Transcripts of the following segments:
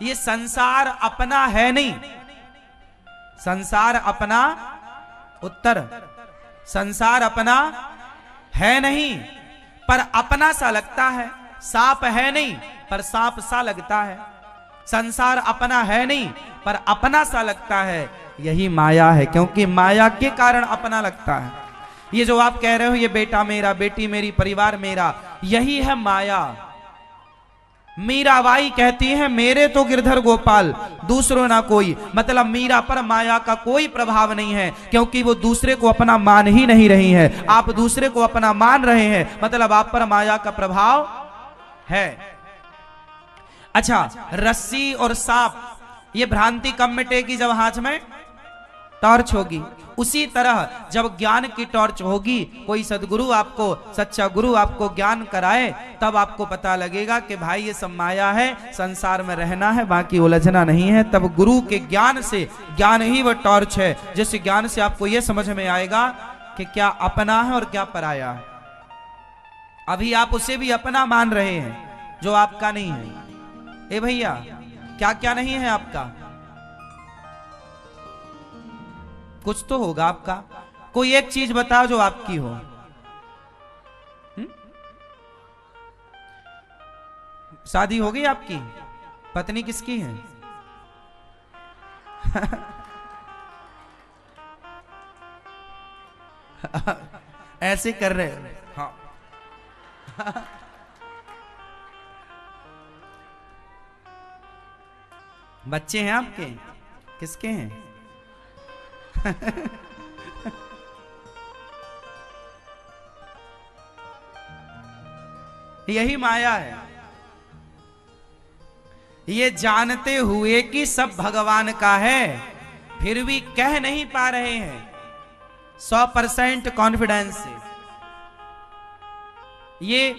ये संसार अपना है नहीं। संसार अपना, उत्तर, संसार अपना है नहीं पर अपना सा लगता है। सांप है नहीं पर सांप सा लगता है। संसार अपना है नहीं पर अपना सा लगता है। यही माया है, क्योंकि माया के कारण अपना लगता है। ये जो आप कह रहे हो ये बेटा मेरा, बेटी मेरी, परिवार मेरा, यही है माया। मीराबाई कहती है मेरे तो गिरधर गोपाल, दूसरों ना कोई। मतलब मीरा पर माया का कोई प्रभाव नहीं है, क्योंकि वो दूसरे को अपना मान ही नहीं रही है। आप दूसरे को अपना मान रहे हैं, मतलब आप पर माया का प्रभाव है। अच्छा, रस्सी और सांप, ये भ्रांति कब मिटेगी? जब हाथ में टॉर्च होगी। उसी तरह जब ज्ञान की टॉर्च होगी, कोई सदगुरु आपको, सच्चा गुरु आपको ज्ञान कराए, तब आपको पता लगेगा कि भाई ये सब माया है, संसार में रहना है, बाकी उलझना नहीं है। तब गुरु के ज्ञान से, ज्ञान ही वो टॉर्च है जिस ज्ञान से आपको ये समझ में आएगा कि क्या अपना है और क्या पराया है। अभी आप उसे भी अपना मान रहे हैं जो आपका नहीं है। ए भैया, क्या क्या नहीं है आपका? कुछ तो होगा आपका। कोई एक चीज बताओ जो आपकी हो। शादी हो गई आपकी? पत्नी किसकी है? ऐसे कर रहे हो? हाँ। बच्चे हैं आपके? किसके हैं? यही माया है। ये जानते हुए कि सब भगवान का है, फिर भी कह नहीं पा रहे हैं 100% कॉन्फिडेंस से। ये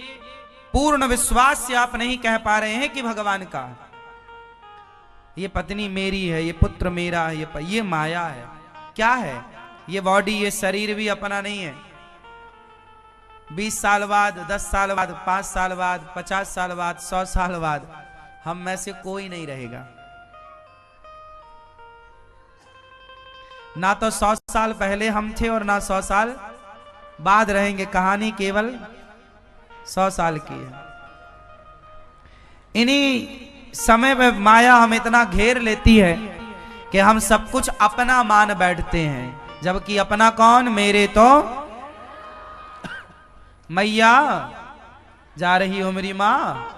पूर्ण विश्वास से आप नहीं कह पा रहे हैं कि भगवान का, ये पत्नी मेरी है, ये पुत्र मेरा है, ये माया है। क्या है ये? बॉडी, ये शरीर भी अपना नहीं है। 20 साल बाद, 10 साल बाद, 5 साल बाद, 50 साल बाद, 100 साल बाद हम में से कोई नहीं रहेगा। ना तो 100 साल पहले हम थे और ना 100 साल बाद रहेंगे। कहानी केवल 100 साल की है। इन्हीं समय में माया हम इतना घेर लेती है कि हम सब कुछ अपना मान बैठते हैं, जबकि अपना कौन? मेरे तो मैया जा रही हो मेरी माँ।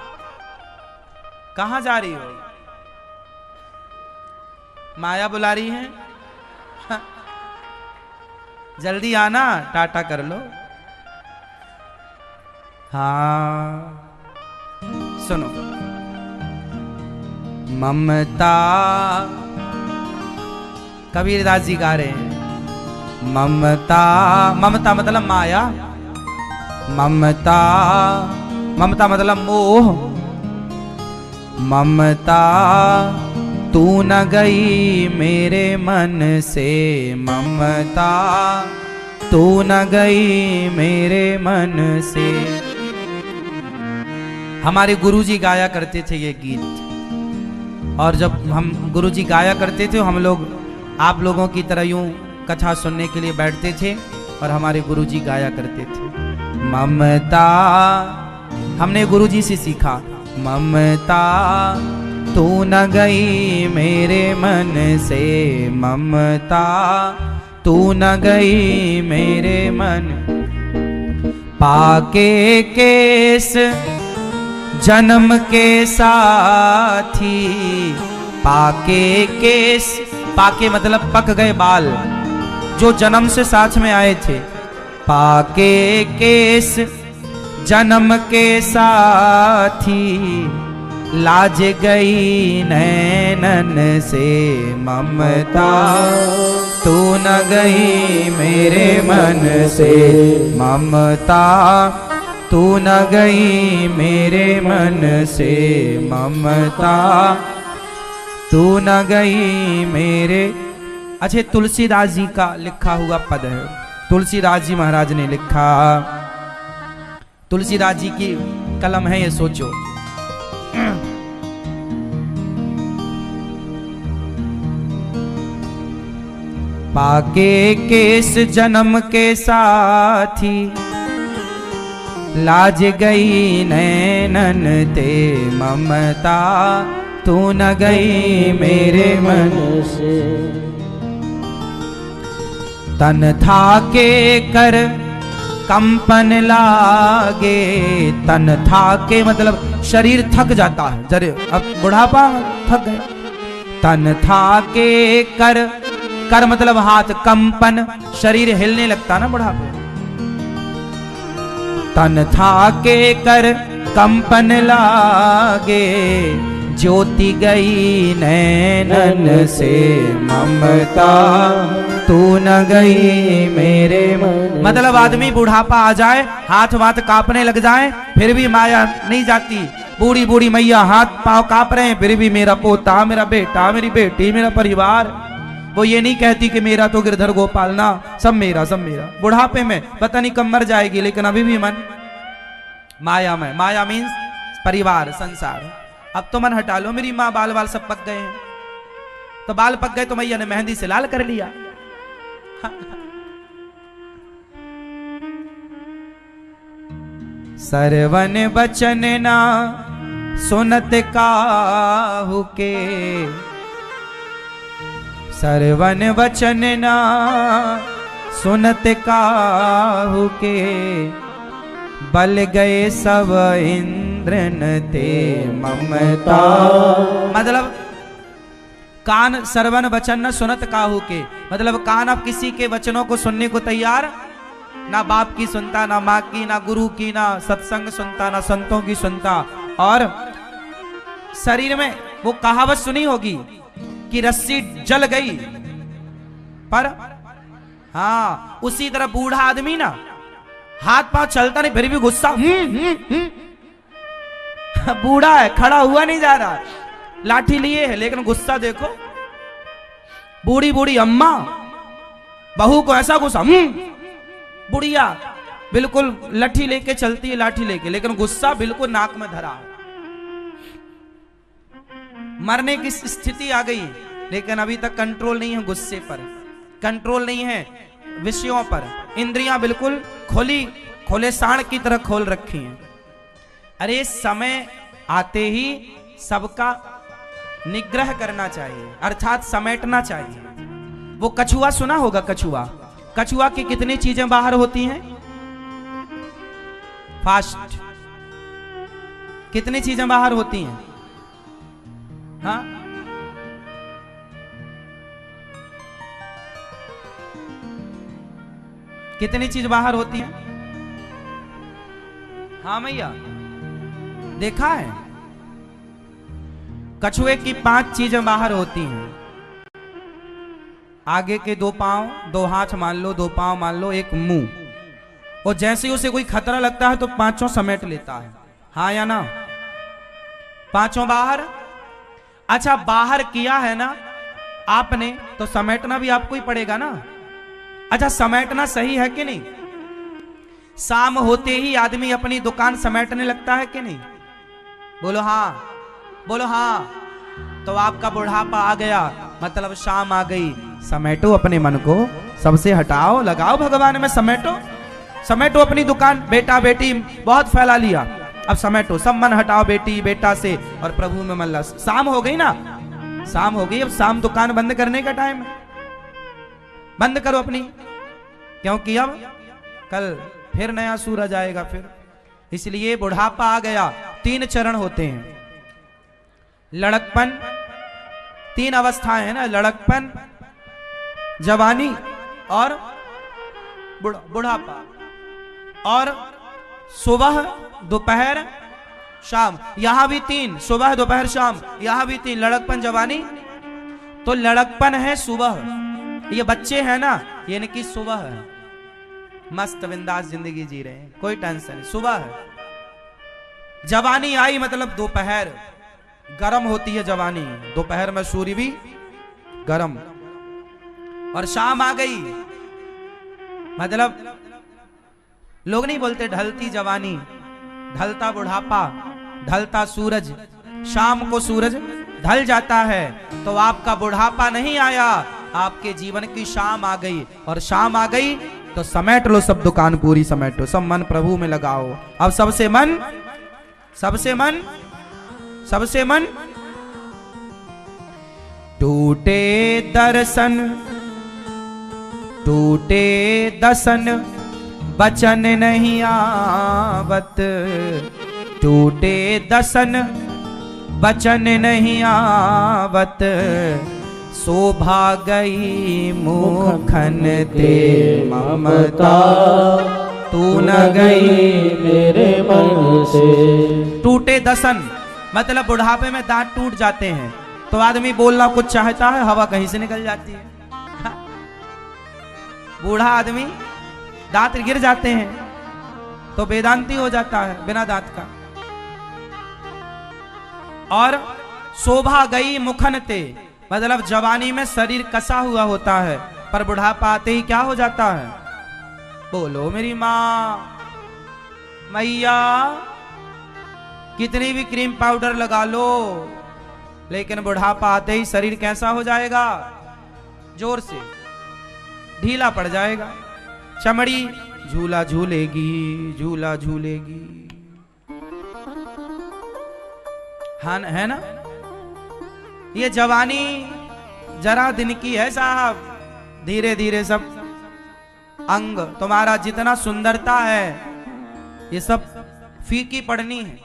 कहां जा रही हो? माया बुला रही है। जल्दी आना, टाटा कर लो। हाँ, सुनो, ममता, कबीरदास जी गा रहे हैं। ममता, ममता मतलब माया, ममता, ममता मतलब मोह। ममता तू न गई मेरे मन से, ममता तू न गई मेरे मन से। हमारे गुरुजी गाया करते थे ये गीत, और जब हम गुरुजी गाया करते थे, हम लोग आप लोगों की तरह यूं कथा सुनने के लिए बैठते थे और हमारे गुरुजी गाया करते थे। ममता, हमने गुरुजी से सीखा। ममता तू न गई मेरे मन से, ममता तू न गई मेरे मन। पाके केस जन्म के साथी, पाके केस, पाके मतलब पक गए बाल, जो जन्म से साथ में आए थे। पाके केस जन्म के साथी, लाज गई नैनन से, ममता तू न गई मेरे मन से, ममता तू न गई मेरे मन से, ममता तू न गई मेरे। अच्छे, तुलसीदास जी का लिखा हुआ पद है। तुलसीदास जी महाराज ने लिखा, तुलसीदास जी की कलम है ये, सोचो। पाके केस जन्म के साथी, लाज गई नैनन ते ममता, तू न गई मेरे मन से। तन था के कर कंपन लागे, तन था के मतलब शरीर थक जाता है, जरे अब बुढ़ापा थक गए। तन था के कर, कर मतलब हाथ, कंपन शरीर हिलने लगता ना बुढ़ापे। तन था के कर कंपन लागे, ज्योति गई नैनन से ममता, तू न गई मेरे मन। मतलब आदमी बुढ़ापा आ जाए, हाथ वाथ कांपने लग जाए, फिर भी माया नहीं जाती। बूढ़ी बूढ़ी मैया हाथ पांव कांप रहे हैं, फिर भी मेरा पोता, मेरा बेटा, मेरी बेटी, मेरा परिवार, वो ये नहीं कहती कि मेरा तो गिरधर गोपाल ना, सब मेरा, सब मेरा। बुढ़ापे में पता नहीं कब मर जाएगी, लेकिन अभी भी मन माया में। माया मीन्स परिवार, संसार। अब तो मन हटा लो, मेरी माँ बाल बाल सब पक गए हैं, तो बाल पक गए तो मैया ने मेहंदी से लाल कर लिया। सरवन बचन ना सुनत काहू के, सरवन वचन ना सुनत काहू के, बल गए सब इंद्रन ते ममता। मतलब कान सरवन वचन न सुनत काहू के, मतलब कान अब किसी के वचनों को सुनने को तैयार, ना बाप की सुनता, ना माँ की, ना गुरु की, ना सत्संग सुनता, ना संतों की सुनता। और शरीर में वो कहावत सुनी होगी कि रस्सी जल गई, पर हाँ उसी तरह बूढ़ा आदमी ना हाथ पांव चलता नहीं, फिर भी गुस्सा, बूढ़ा है, खड़ा हुआ नहीं जा रहा, लाठी लिए है, लेकिन गुस्सा देखो। बूढ़ी बूढ़ी अम्मा बहू को ऐसा गुस्सा, बुढ़िया बिल्कुल लाठी लेके चलती है, लाठी लेके, लेकिन गुस्सा बिल्कुल नाक में धरा है। मरने की स्थिति आ गई, लेकिन अभी तक कंट्रोल नहीं है गुस्से पर, कंट्रोल नहीं है विषयों पर। इंद्रियां बिल्कुल खोली, खोले सांड की तरह खोल रखी हैं। अरे समय आते ही सबका निग्रह करना चाहिए, अर्थात समेटना चाहिए। वो कछुआ सुना होगा, कछुआ, कछुआ की कितनी चीजें बाहर होती हैं, फास्ट, कितनी चीजें बाहर होती हैं, हाँ कितनी चीज बाहर होती है, हाँ मैया देखा है। कछुए की 5 चीजें बाहर होती हैं, आगे के 2 पांव, 2 हाथ मान लो, 2 पांव मान लो, एक मुंह, और जैसे ही उसे कोई खतरा लगता है तो 5 समेट लेता है, हाँ या ना, 5 बाहर। अच्छा बाहर किया है ना आपने, तो समेटना भी आपको ही पड़ेगा ना। अच्छा समेटना सही है कि नहीं? शाम होते ही आदमी अपनी दुकान समेटने लगता है कि नहीं? बोलो हाँ, बोलो हाँ। तो आपका बुढ़ापा आ गया, मतलब शाम आ गई, समेटो अपने मन को, सबसे हटाओ, लगाओ भगवान में, समेटो, समेटो अपनी दुकान। बेटा बेटी बहुत फैला लिया, अब समेटो, सब मन हटाओ बेटी बेटा से और प्रभु में मन लगा। शाम हो गई ना, शाम हो गई, अब शाम दुकान बंद करने का टाइम है, बंद करो अपनी, क्योंकि अब कल फिर नया सूरज आएगा फिर। इसलिए बुढ़ापा आ गया, 3 चरण होते हैं, लड़कपन, 3 अवस्थाएं हैं ना, लड़कपन, जवानी और बुढ़ापा, और सुबह दोपहर शाम, यहां भी 3, सुबह दोपहर शाम, यहां भी 3, लड़कपन जवानी। तो लड़कपन है सुबह, ये बच्चे हैं ना, ये इनकी सुबह है, मस्त बिंदास जिंदगी जी रहे हैं, कोई टेंशन नहीं, सुबह है। जवानी आई मतलब दोपहर, गरम होती है जवानी, दोपहर में सूर्य भी गरम, और शाम आ गई मतलब लोग नहीं बोलते ढलती जवानी, ढलता बुढ़ापा, ढलता सूरज, शाम को सूरज ढल जाता है। तो आपका बुढ़ापा नहीं आया, आपके जीवन की शाम आ गई, और शाम आ गई तो समेट लो सब दुकान पूरी समेटो, सब मन प्रभु में लगाओ। अब सबसे मन टूटे दर्शन टूटे दसन बचन नहीं आवत, टूटे दसन बचन नहीं आवत, शोभा गई मुखन ते ममता, तू न गई मेरे मन से। टूटे दसन मतलब बुढ़ापे में दांत टूट जाते हैं तो आदमी बोलना कुछ चाहता है, हवा कहीं से निकल जाती है। बूढ़ा आदमी दांत गिर जाते हैं तो वेदांती हो जाता है बिना दांत का। और शोभा गई मुखन ते मतलब जवानी में शरीर कसा हुआ होता है, पर बुढ़ापा आते ही क्या हो जाता है? बोलो मेरी माँ मैया, कितनी भी क्रीम पाउडर लगा लो लेकिन बुढ़ापा आते ही शरीर कैसा हो जाएगा? जोर से ढीला पड़ जाएगा, चमड़ी झूला झूलेगी, झूला झूलेगी। हाँ है ना? ये जवानी जरा दिन की है साहब, धीरे धीरे सब अंग तुम्हारा जितना सुंदरता है ये सब फीकी पड़नी है।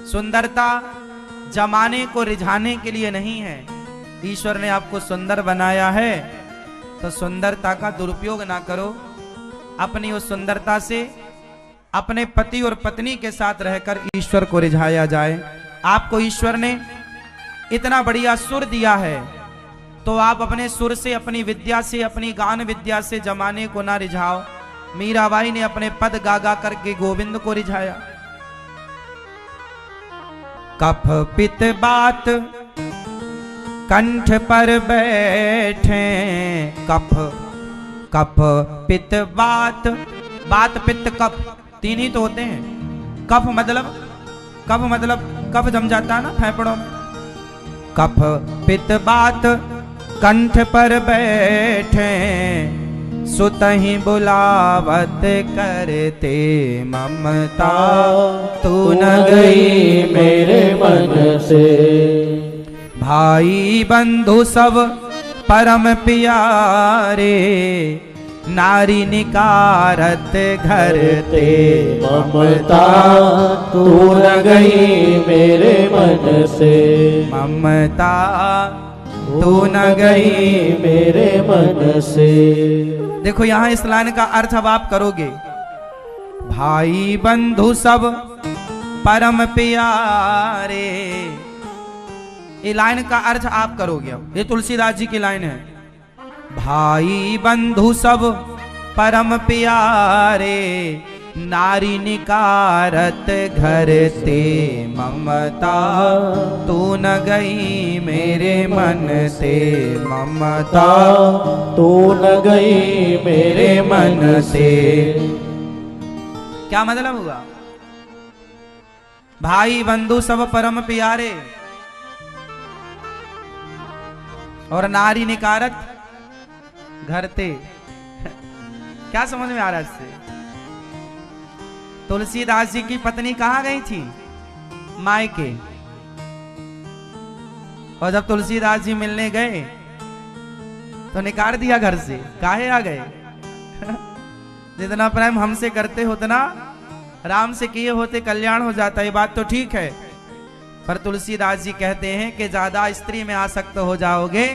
सुंदरता जमाने को रिझाने के लिए नहीं है। ईश्वर ने आपको सुंदर बनाया है तो सुंदरता का दुरुपयोग ना करो। अपनी उस सुंदरता से अपने पति और पत्नी के साथ रहकर ईश्वर को रिझाया जाए। आपको ईश्वर ने इतना बढ़िया सुर दिया है तो आप अपने सुर से, अपनी विद्या से, अपनी गान विद्या से जमाने को ना रिझाओ। मीराबाई ने अपने पद गा गा करके गोविंद को रिझाया। कफ पित बात कंठ पर बैठे, कफ कफ पित बात, बात पित्त कफ तीन ही तो होते हैं। कफ मतलब कफ जम जाता है ना फेफड़ों में। कफ पित बात कंठ पर बैठे, सुतहि बुलावत करते ममता, तू न गई मेरे मन से। भाई बंधु सब परम प्यारे, नारी निकारत घर ते ममता, तू न गई मेरे मन से। ममता तू न गई मेरे मन से। देखो यहाँ इस लाइन का अर्थ अब आप करोगे। भाई बंधु सब परम प्यारे, ये लाइन का अर्थ आप करोगे। ये तुलसीदास जी की लाइन है। भाई बंधु सब परम प्यारे, नारी निकारत घर ते ममता, तू न गई मेरे मन से। ममता तू न गई मेरे मन से। क्या मतलब हुआ? भाई बंधु सब परम प्यारे और नारी निकारत घर ते। क्या समझ में आ रहा है इससे? तुलसीदास जी की पत्नी कहाँ गई थी? मायके। और जब तुलसीदास जी मिलने गए तो निकाल दिया घर से। काहे आ गए? जितना प्रेम हमसे करते हो उतना राम से किए होते कल्याण हो जाता। ये बात तो ठीक है, पर तुलसीदास जी कहते हैं कि ज्यादा स्त्री में आसक्त हो जाओगे।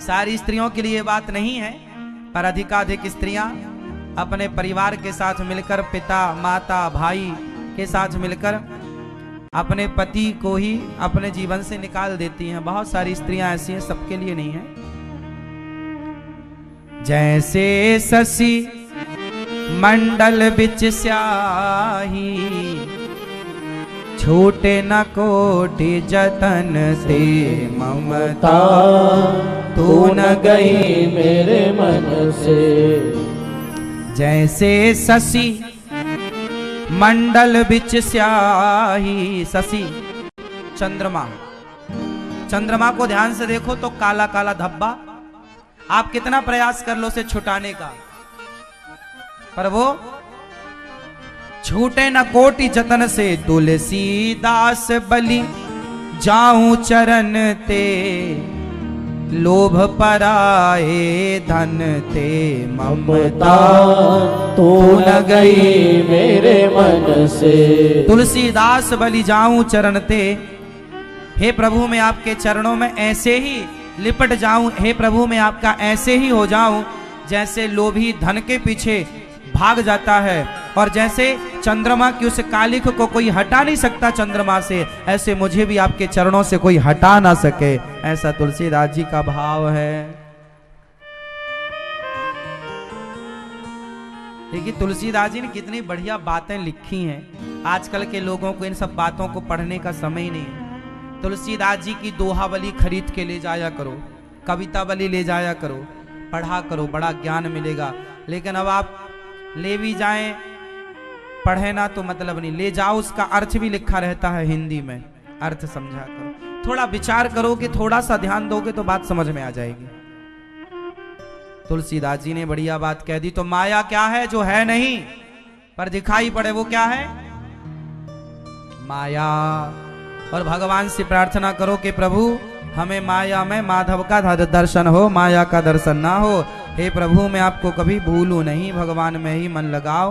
सारी स्त्रियों के लिए बात नहीं है, पर अधिकाधिक स्त्रियां अपने परिवार के साथ मिलकर, पिता माता भाई के साथ मिलकर अपने पति को ही अपने जीवन से निकाल देती हैं। बहुत सारी स्त्रियां ऐसी हैं, सबके लिए नहीं है। जैसे शशि मंडल बिच स्याही, छूटे न कोटि जतन से। ममता तू न गई मेरे मन से। जैसे शशि मंडल बिच स्याही, शशि चंद्रमा, चंद्रमा को ध्यान से देखो तो काला काला धब्बा, आप कितना प्रयास कर लो उसे छुटाने का, पर वो छूटे न कोटि जतन से। तुलसीदास बलि जाऊं चरण ते, लोभ पराए धन ते ममता तू न गई मेरे मन से। तुलसीदास बलि जाऊं चरण ते, हे प्रभु मैं आपके चरणों में ऐसे ही लिपट जाऊं, हे प्रभु मैं आपका ऐसे ही हो जाऊं जैसे लोभी धन के पीछे भाग जाता है, और जैसे चंद्रमा की उस कालिख को कोई हटा नहीं सकता चंद्रमा से, ऐसे मुझे भी आपके चरणों से कोई हटा ना सके। ऐसा तुलसीदास जी का भाव है। देखिए तुलसीदास जी ने कितनी बढ़िया बातें लिखी हैं। आजकल के लोगों को इन सब बातों को पढ़ने का समय ही नहीं है। तुलसीदास जी की दोहावली खरीद के ले जाया करो, कवितावली ले जाया करो, पढ़ा करो, बड़ा ज्ञान मिलेगा। लेकिन अब आप ले भी जाएं, पढ़े ना तो मतलब नहीं, ले जाओ उसका अर्थ भी लिखा रहता है हिंदी में, अर्थ समझा करो। थोड़ा विचार करोगे, थोड़ा सा ध्यान दोगे तो बात समझ में आ जाएगी। तुलसीदास जी ने बढ़िया बात कह दी। तो माया क्या है? जो है नहीं पर दिखाई पड़े, वो क्या है? माया। और भगवान से प्रार्थना करो कि प्रभु हमें माया में माधव का दर्शन हो, माया का दर्शन ना हो। हे प्रभु मैं आपको कभी भूलूं नहीं, भगवान में ही मन लगाओ।